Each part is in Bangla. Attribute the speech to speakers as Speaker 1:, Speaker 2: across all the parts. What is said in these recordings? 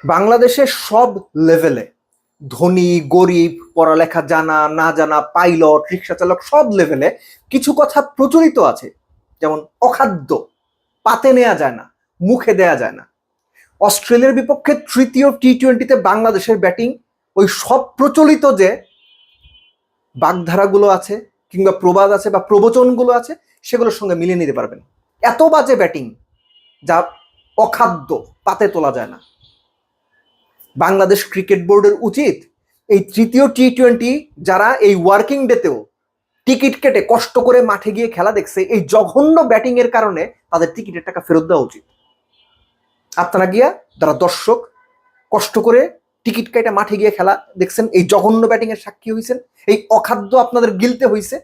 Speaker 1: বাংলাদেশের সব লেভেলে ধনী গরিব পড়ালেখা জানা না জানা পাইলট রিক্সা চালক সব লেভেলে কিছু কথা প্রচলিত আছে, যেমন অখাদ্য, পাতে নেওয়া যায় না, মুখে দেয়া যায় না। অস্ট্রেলিয়ার বিপক্ষে তৃতীয় টি-20-তে বাংলাদেশের ব্যাটিং ওই সব প্রচলিত যে বাগধারাগুলো আছে কিংবা প্রবাদ আছে বা প্রবচনগুলো আছে সেগুলোর সঙ্গে মিলিয়ে নিতে পারবেন। এত বাজে ব্যাটিং যা অখাদ্য, পাতে তোলা যায় না। বাংলাদেশ ক্রিকেট বোর্ডের উচিত এই তৃতীয় টি-20 যারা এই ওয়ার্কিং ডেতেও টিকিট কেটে কষ্ট করে মাঠে গিয়ে খেলা দেখছে, এই জঘন্য ব্যাটিং এর কারণে তাদের টিকিটের টাকা ফেরত দেওয়া উচিত। আপনারা গিয়া যারা দর্শক কষ্ট করে টিকিট কেটে মাঠে গিয়ে খেলা দেখছেন, এই জঘন্য ব্যাটিং এর সাক্ষী হয়েছেন, এই অখাদ্য আপনাদের গিলতে হয়েছে,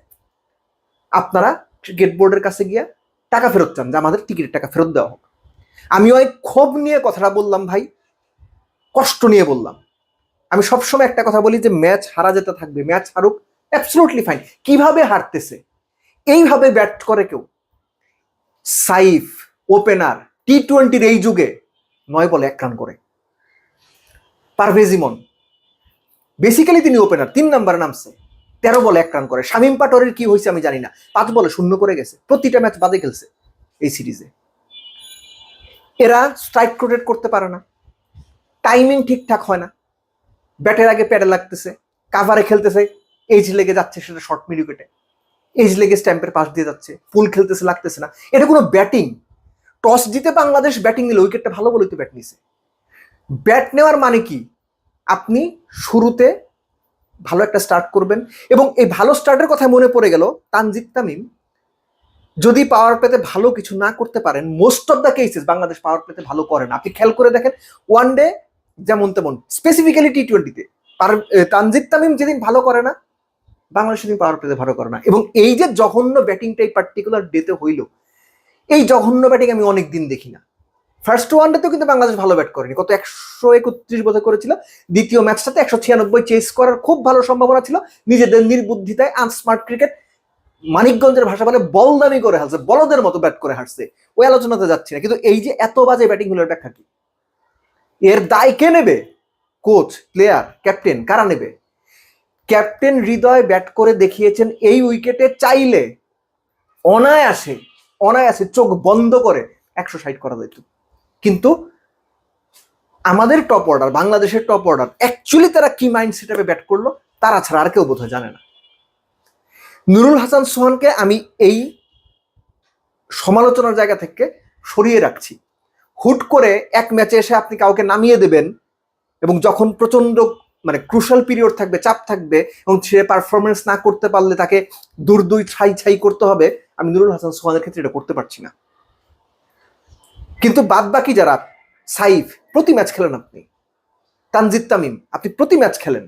Speaker 1: আপনারা ক্রিকেট বোর্ডের কাছে গিয়া টাকা ফেরত চান যে আমাদের টিকিটের টাকা ফেরত দেওয়া হোক। আমি ওই ক্ষোভ নিয়ে কথাটা বললাম ভাই, কষ্ট নিয়ে বললাম। আমি সবসময় একটা কথা বলি যে ম্যাচ হারা যেতে থাকবে, ম্যাচ হারুক, অ্যাবসলিউটলি ফাইন। কিভাবে হারতেছে? এইভাবে ব্যাট করে কেউ? সাইফ ওপেনার টি-20-র এই যুগে 9 বলে 1 রান করে। পারভেজ ইমন বেসিক্যালি তিনি ওপেনার, 3 নম্বরে নামছে, 13 বলে 1 রান করে। শামীম পাটোয়ারির কি হয়েছে আমি জানি না, 5 বলে 0 করে গেছে। প্রতিটা ম্যাচ বাদে খেলছে এই সিরিজে। এরা স্ট্রাইক রোটেট করতে পারে না, টাইমিং ঠিকঠাক হয় না, ব্যাটের আগে প্যাডে লাগতেছে, কাভারে খেলতেছে, এজ লেগে যাচ্ছে, সেটা শর্ট মিড উইকেটে এজ লেগে স্ট্যাম্পের পাশ দিয়ে যাচ্ছে, ফুল খেলতেছে, লাগতেছে না। এটা কোনো ব্যাটিং? টস জিতে বাংলাদেশ ব্যাটিং নিল, উইকেটটা ভালো বলেই তো ব্যাট নিছে। ব্যাট নেওয়ার মানে কি? আপনি শুরুতে ভালো একটা স্টার্ট করবেন, এবং এই ভালো স্টার্টের কথা মনে পড়ে গেল, তানজিদ তামিম যদি পাওয়ার প্লেতে ভালো কিছু না করতে পারেন, most of the cases Bangladesh power প্লেতে ভালো করে না। আপনি খেয়াল করে দেখেন, ওয়ান ডে যেমন তেমন, স্পেসিফিক্যালি টি-20-তে তানজিদ তামিম যেদিন ভালো করে না, বাংলাদেশ সেদিন পাওয়ার প্লেতে ভালো করে না। এবং এই যে জঘন্য ব্যাটিংটা এই পার্টিকুলার ডেতে হইল, এই জঘন্য ব্যাটিং আমি অনেক দিন দেখি না। ফার্স্ট ওয়ানডেতেও কিন্তু বাংলাদেশ ভালো ব্যাট করেনি, কত 131 বোধ করেছিল। দ্বিতীয় ম্যাচটাতে 196 চেস করার খুব ভালো সম্ভাবনা ছিল, নিজেদের নির্বুদ্ধিতায় আনস্মার্ট ক্রিকেট, মানিকগঞ্জের ভাষা বলে বলদামি করে হারছে, বলদের মতো ব্যাট করে হারছে। ওই আলোচনাতে যাচ্ছি না, কিন্তু এই যে এত বাজে ব্যাটিং হলো, ব্যাখ্যা কি? এর দায় কে নেবে? কোচ, প্লেয়ার, ক্যাপ্টেন, কারা নেবে? ক্যাপ্টেন হৃদয় ব্যাট করে দেখিয়েছেন এই উইকেটে চাইলে অনায়াসে অনায়াসে চোখ বন্ধ করে 160 করা যেত। কিন্তু আমাদের টপ অর্ডার, বাংলাদেশের টপ অর্ডার অ্যাকচুয়ালি তারা কি মাইন্ড সেটআপে ব্যাট করলো তারা ছাড়া আর কেউ বোধহয় জানে না। নুরুল হাসান সোহানকে আমি এই সমালোচনার জায়গা থেকে সরিয়ে রাখছি। হুট করে এক ম্যাচে এসে আপনি কাউকে নামিয়ে দেবেন, এবং যখন প্রচন্ড মানে ক্রুশাল পিরিয়ড থাকবে, চাপ থাকবে, এবং সে পারফরমেন্স না করতে পারলে তাকে দুই ছাই ছাই করতে হবে, আমি নুরুল হাসান সোহানের ক্ষেত্রে এটা করতে পারছি না। কিন্তু বাদ বাকি যারা, সাইফ প্রতি ম্যাচ খেলেন আপনি, তানজিদ তামিম আপনি প্রতি ম্যাচ খেলেন,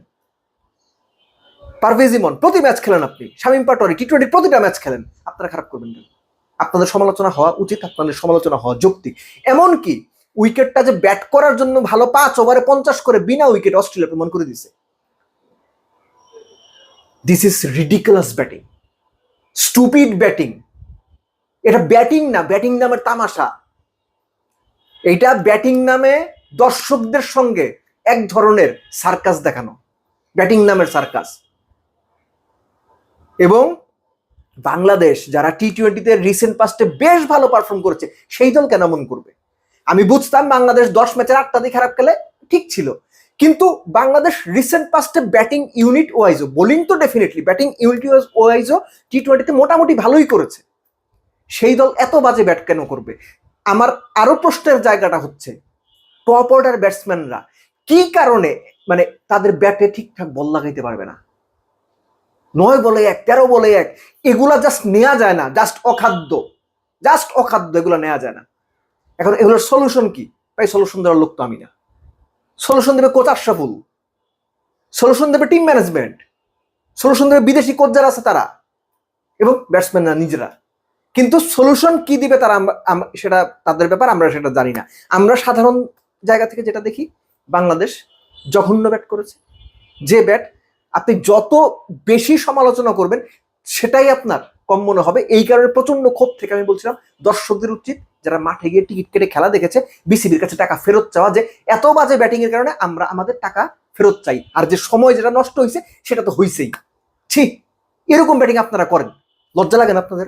Speaker 1: পারভেজ ইমন প্রতি ম্যাচ খেলেন আপনি, শামীম পাটোয়ারি টি-20 প্রতিটা ম্যাচ খেলেন, আপনারা খারাপ করবেন কেন? আপনাদের সমালোচনা হওয়া উচিত, আপনাদের সমালোচনা হওয়া যৌক্তিক। এমনকি উইকেটটা যে ব্যাট করার জন্য ভালো, 5 ওভারে 50 করে বিনা উইকেট অস্ট্রেলিয়া প্রমাণ করে দিছে। This is ridiculous batting, stupid batting. এটা ব্যাটিং না, ব্যাটিং নামের তামাশা। এটা ব্যাটিং নামে দর্শকদের সঙ্গে এক ধরনের সার্কাস দেখানো, ব্যাটিং নামের সার্কাস। এবং বাংলাদেশ যারা টি-20-তে রিসেন্ট পাস্টে বেশ ভালো পারফর্ম করেছে, সেই দল কেন মন করবে? আমি বুঝতাম বাংলাদেশ 10 ম্যাচের 8টা দিয়ে খারাপ খেলে ঠিক ছিল, কিন্তু বাংলাদেশ রিসেন্ট পাস্টে ব্যাটিং ইউনিট ওয়াইজও, বোলিং তো ডেফিনেটলি, ব্যাটিং ইউনিট ওয়াইজও টি-20-তে মোটামুটি ভালোই করেছে। সেই দল এত বাজে ব্যাট কেন করবে? আমার আরো প্রশ্নের জায়গাটা হচ্ছে, টপ অর্ডার ব্যাটসম্যানরা কি কারণে মানে তাদের ব্যাটে ঠিকঠাক বল লাগাইতে পারবে না? 9 বলে 1, 13 বলে 1, এগুলা জাস্ট নেওয়া যায় না, জাস্ট অখাদ্য, এগুলো নেওয়া যায় না। এখন এগুলোর সলিউশন কি? ভাই সলিউশন দেওয়ার লোক তো আমি না। সলিউশন দেবে কোচ আশরাফুল, সলিউশন দেবে টিম ম্যানেজমেন্ট, সলিউশন দেবে বিদেশি কোচ যারা আছে তারা, এবং ব্যাটসম্যানরা নিজেরা। কিন্তু সলিউশন কি দিবে তারা, সেটা তাদের ব্যাপার, আমরা সেটা জানি না। আমরা সাধারণ জায়গা থেকে যেটা দেখি, বাংলাদেশ জঘন্য ব্যাট করেছে। যে ব্যাট আপনি যত বেশি সমালোচনা করবেন সেটাই আপনার কম মনে হবে। এই কারণে প্রচন্ড ক্ষোভ থেকে আমি বলছিলাম দর্শকদের উচিত যারা মাঠে গিয়ে টিকিট কেটে খেলা দেখেছে, বিসিবির কাছে টাকা ফেরত চাওয়া যে এত বাজে ব্যাটিং এর কারণে আমরা আমাদের টাকা ফেরত চাই, আর যে সময় যেটা নষ্ট হয়েছে সেটা তো হয়েছেই। ঠিক এরকম ব্যাটিং আপনারা করেন, লজ্জা লাগে না আপনাদের?